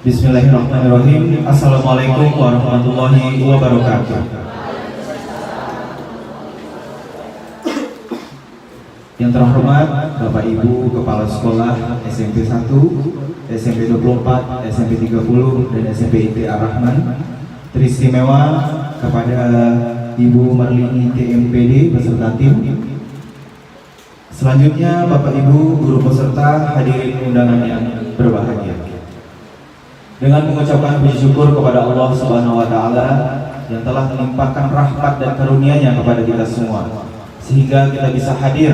Bismillahirrahmanirrahim. Assalamualaikum warahmatullahi wabarakatuh. Yang terhormat Bapak Ibu Kepala Sekolah SMP 1, SMP 24, SMP 30, dan SMP IT Ar-Rahman. Teristimewa kepada Ibu Marlini TMPD beserta tim. Selanjutnya Bapak Ibu guru peserta, hadirin undangan yang berbahagia. Dengan mengucapkan puji syukur kepada Allah Subhanahu wa taala yang telah melimpahkan rahmat dan karunia-Nya kepada kita semua sehingga kita bisa hadir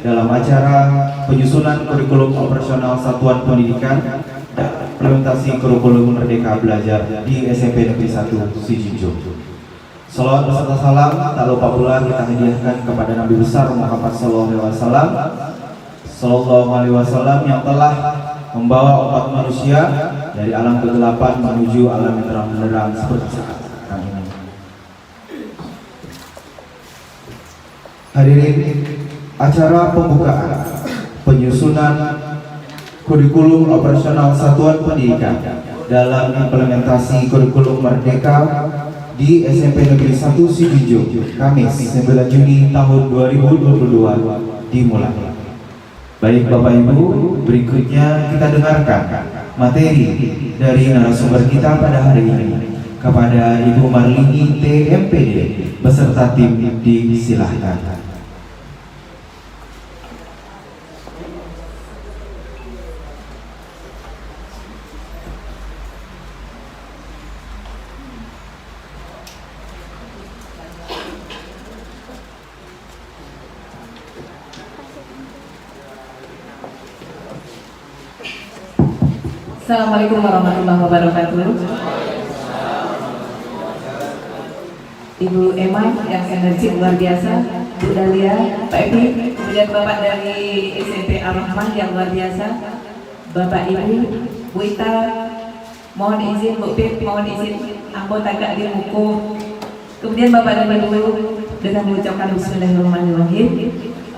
dalam acara penyusunan kurikulum operasional satuan pendidikan dan implementasi kurikulum Merdeka Belajar di SMP Negeri 1 Sijinjung. Salawat beserta salam tak lupa pula kita hadiahkan kepada Nabi besar Muhammad sallallahu alaihi wasallam yang telah membawa umat manusia dari alam kegelapan menuju alam yang terang benderang seperti saat ini. Hadirin, acara pembukaan penyusunan kurikulum operasional satuan pendidikan dalam implementasi kurikulum Merdeka di SMP Negeri 1 Sijinjung, Kamis 9 Juni tahun 2022 dimulai. Baik Bapak Ibu, berikutnya kita dengarkan materi dari narasumber kita pada hari ini. Kepada Ibu Marlini TMPD beserta tim disilahkan. Assalamualaikum warahmatullahi wabarakatuh. Ibu Emma yang energik luar biasa, Bu Dalia, Pak Epi, kemudian Bapak dari SMP Ar-Rahman yang luar biasa, Bapak Ibu, Bu Ita, mohon izin, Bu Pip, mohon izin, anggota Kak di Muku, kemudian Bapak dan Ibu dengan mengucapkan Bismillahirrahmanirrahim.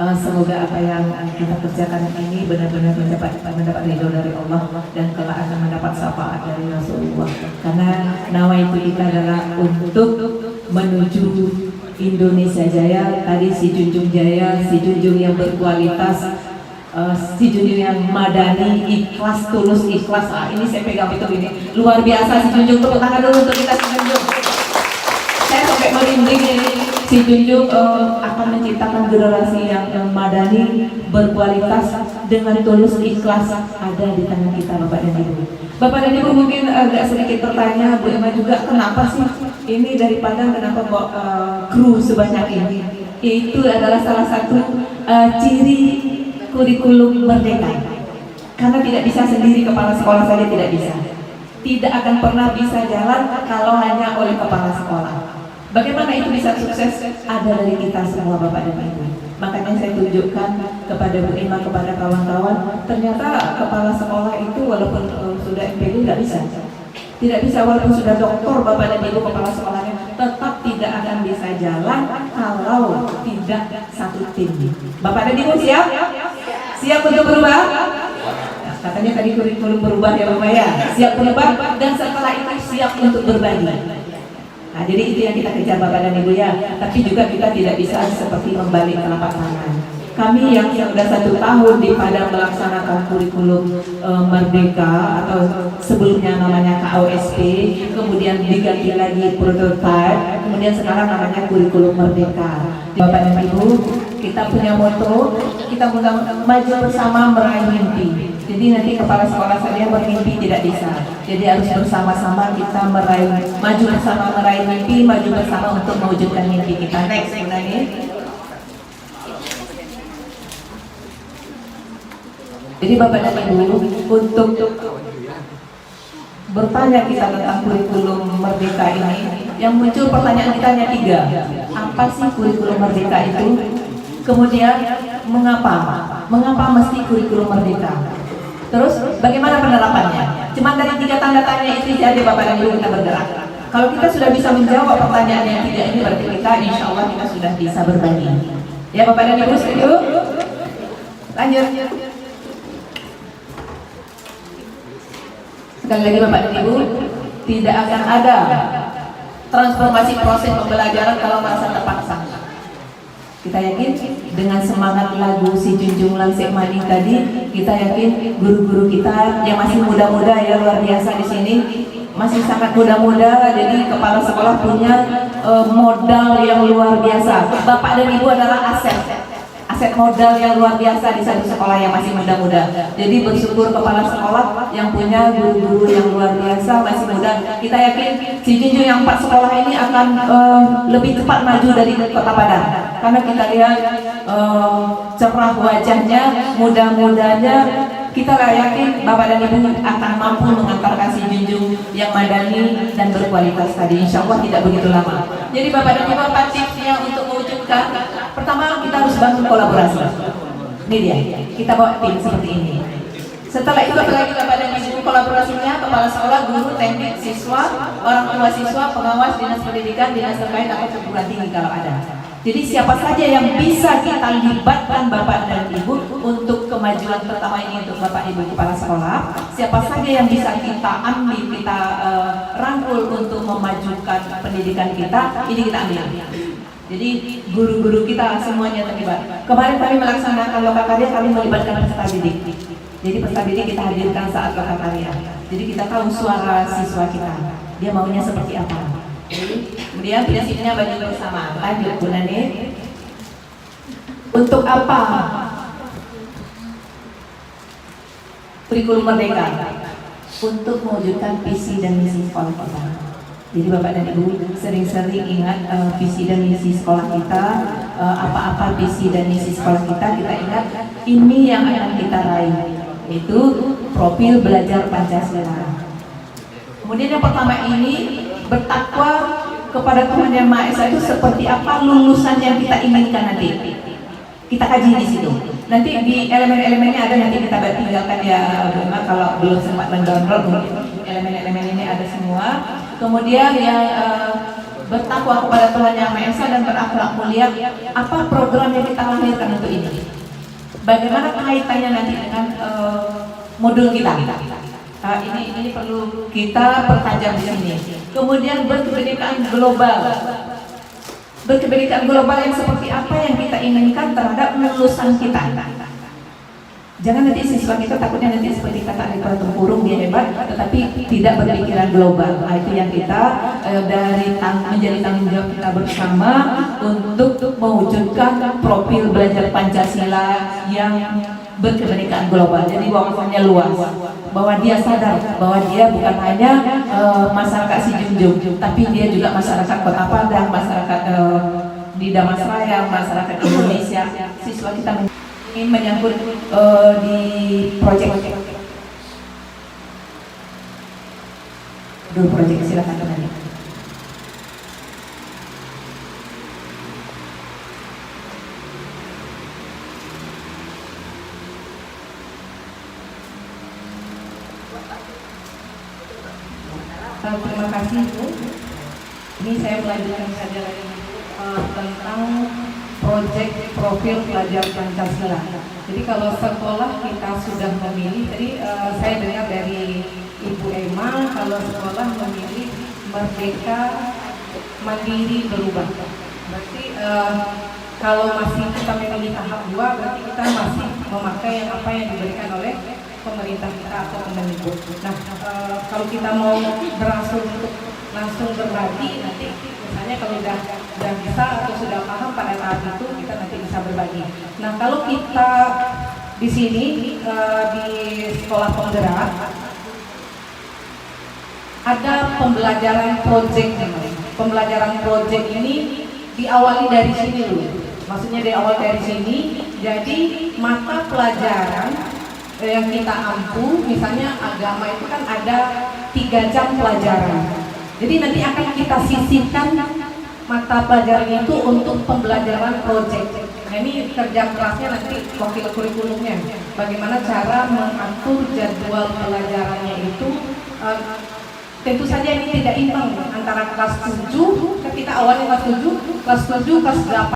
Semoga apa yang kita kerjakan ini benar-benar mendapat ridho dari Allah dan kelak akan mendapat syafaat dari Rasulullah. Karena nawaitu kita adalah untuk menuju Indonesia Jaya. Tadi si Junjung Jaya, si Junjung yang berkualitas, si Junjung yang madani, ikhlas, tulus, ikhlas. Ini saya pegang betul ini. Luar biasa si Junjung, tepuk tangan dulu untuk kita si Junjung. Saya sampai merinding ini. Si Junjung akan menciptakan generasi yang madani, berkualitas, dengan tulus, ikhlas ada di tangan kita Bapak dan Ibu. Bapak dan Ibu mungkin agak sedikit bertanya, Bu Emma juga, kenapa sih ini dari Padang, kenapa kok kru sebanyak ini? Itu adalah salah satu ciri kurikulum Merdeka. Karena tidak bisa sendiri, kepala sekolah saja tidak bisa. Tidak akan pernah bisa jalan kalau hanya oleh kepala sekolah. Bagaimana itu bisa sukses? Ada dari kita semua Bapak dan Ibu. Makanya saya tunjukkan kepada Bu Emma, kepada kawan-kawan, ternyata kepala sekolah itu walaupun sudah MPD tidak bisa. Tidak bisa walaupun sudah doktor Bapak dan Ibu kepala sekolahnya, tetap tidak akan bisa jalan kalau tidak satu tim. Bapak dan Ibu siap? Siap untuk berubah? Nah, katanya tadi kurikulum berubah ya Bapak ya. Siap berubah dan setelah itu siap untuk berbagi. Nah, jadi itu yang kita kejar Bapak dan Ibu ya. Tapi juga kita tidak bisa seperti membalik telapak tangan. Kami yang sudah 1 tahun di Padang melaksanakan kurikulum Merdeka atau sebelumnya namanya KOSP, kemudian diganti lagi prototype, kemudian sekarang namanya kurikulum Merdeka. Bapak dan Ibu, kita punya moto, kita maju bersama meraih mimpi. Jadi nanti kepala sekolah saya bermimpi tidak bisa. Jadi harus bersama-sama kita maju bersama meraih mimpi, maju bersama untuk mewujudkan mimpi kita. Next, sebenarnya. Jadi Bapak dan Ibu, untuk bertanya kita tentang kurikulum Merdeka ini, yang muncul pertanyaan kita hanya 3. Apa sih kurikulum Merdeka itu? Kemudian mengapa? Mengapa mesti kurikulum Merdeka? Terus bagaimana penerapannya? Cuma dari 3 tanda tanya itu saja Bapak dan Ibu kita bergerak. Kalau kita sudah bisa menjawab pertanyaan yang 3 ini, berarti kita insya Allah kita sudah bisa berbagi. Ya Bapak dan Ibu setuju? Lanjut. Sekali lagi Bapak dan Ibu, tidak akan ada transformasi proses pembelajaran kalau merasa terpaksa. Kita yakin dengan semangat lagu Si Junjung Langsik Maning tadi, kita yakin guru-guru kita yang masih muda-muda ya, luar biasa di sini, masih sangat muda-muda, jadi kepala sekolah punya modal yang luar biasa. Bapak dan Ibu adalah aset modal yang luar biasa di satu sekolah yang masih muda-muda. Jadi bersyukur kepala sekolah yang punya guru-guru yang luar biasa, masih muda. Kita yakin Si Junjung yang 4 sekolah ini akan lebih cepat maju dari Kota Padang, karena kita lihat cerah wajahnya, muda-mudanya. Kita yakin Bapak dan Ibu akan mampu mengantarkan Si Junjung yang madani dan berkualitas tadi. Insya Allah tidak begitu lama. Jadi Bapak dan Ibu, apa tipsnya untuk mewujudkan? Pertama, kita harus bangun kolaborasi. Ini dia, kita bawa tim seperti ini. Setelah itu lagi Bapak dan Ibu, kolaborasinya kepala sekolah, guru, teknik, siswa, orang tua siswa, pengawas, dinas pendidikan, dinas terkait atau perguruan tinggi kalau ada. Jadi siapa saja yang bisa kita libatkan Bapak dan Ibu untuk kemajuan pertama ini untuk Bapak Ibu kepala sekolah, siapa saja yang bisa kita ambil, kita rangkul untuk memajukan pendidikan kita, ini kita ambil. Jadi guru-guru kita semuanya terlibat. Kemarin kami melaksanakan lokakarya, kami melibatkan peserta didik. Jadi peserta didik kita hadirkan saat lokakarya. Jadi kita tahu suara siswa kita, dia maunya seperti apa. Kemudian prinsipnya bagi bersama. Lanjut Bu Nani. Untuk apa kurikulum merdeka? Untuk mewujudkan visi dan misi sekolah kita. Jadi Bapak dan Ibu sering-sering ingat visi dan misi sekolah kita. Apa-apa visi dan misi sekolah kita ingat. Ini yang akan kita raih, yaitu profil belajar Pancasila. Kemudian yang pertama ini, bertakwa kepada Tuhan Yang Maha Esa itu seperti apa lulusan yang kita inginkan nanti. Kita kaji di situ. Nanti di elemen-elemennya ada, nanti kita tinggalkan ya, kalau belum sempat mendownload mungkin elemen-elemen ini ada semua. Kemudian yang bertakwa kepada Tuhan Yang Maha Esa dan berakhlak mulia, apa program yang kita lahirkan untuk ini? Bagaimana kaitannya nanti dengan modul kita? Ini perlu kita pertajam di sini. Kemudian berkebinekaan global. Berkebinekaan global yang seperti apa yang kita inginkan terhadap lulusan kita. Jangan nanti siswa kita takutnya nanti seperti kata Alifah tempurung, dia hebat, tetapi tidak berpikiran global. Itu yang kita menjadi tanggung jawab kita bersama untuk mewujudkan profil belajar Pancasila yang berkebinekaan global. Jadi wawasannya luas, bahwa dia sadar bahwa dia bukan hanya masyarakat Si Junjung, tapi dia juga masyarakat Kota Padang, masyarakat di Damasraya, masyarakat Indonesia. Siswa kita ini menyangkut di proyek. Dua proyek, silakan teman-teman. Terima kasih Bu. Ini saya melanjutkan saja lagi tentang proyek profil pelajar Pancasila. Jadi kalau sekolah kita sudah memilih, jadi saya dengar dari Ibu Emma kalau sekolah memilih merdeka, mandiri, berubah. Berarti kalau masih kita memilih tahap 2, berarti kita masih memakai apa yang diberikan oleh pemerintah kita atau Kemendikbud. Nah, kalau kita mau berangsur untuk langsung berbagi, nanti misalnya kalau sudah bisa atau sudah paham pada tahap itu, kita nanti bisa berbagi. Nah, kalau kita di sini di sekolah penggerak ada pembelajaran proyek. Pembelajaran proyek ini diawali dari sini dulu. Maksudnya diawali dari sini. Jadi mata pelajaran yang kita ampu, misalnya agama itu kan ada 3 jam pelajaran. Jadi nanti akan kita sisihkan mata pelajaran itu untuk pembelajaran proyek. Nah, ini kerja kerasnya nanti wakil kurikulumnya. Bagaimana cara mengatur jadwal pelajarannya itu. Tentu saja ini tidak imbang antara kelas 7, kita awalnya kelas 7, kelas 8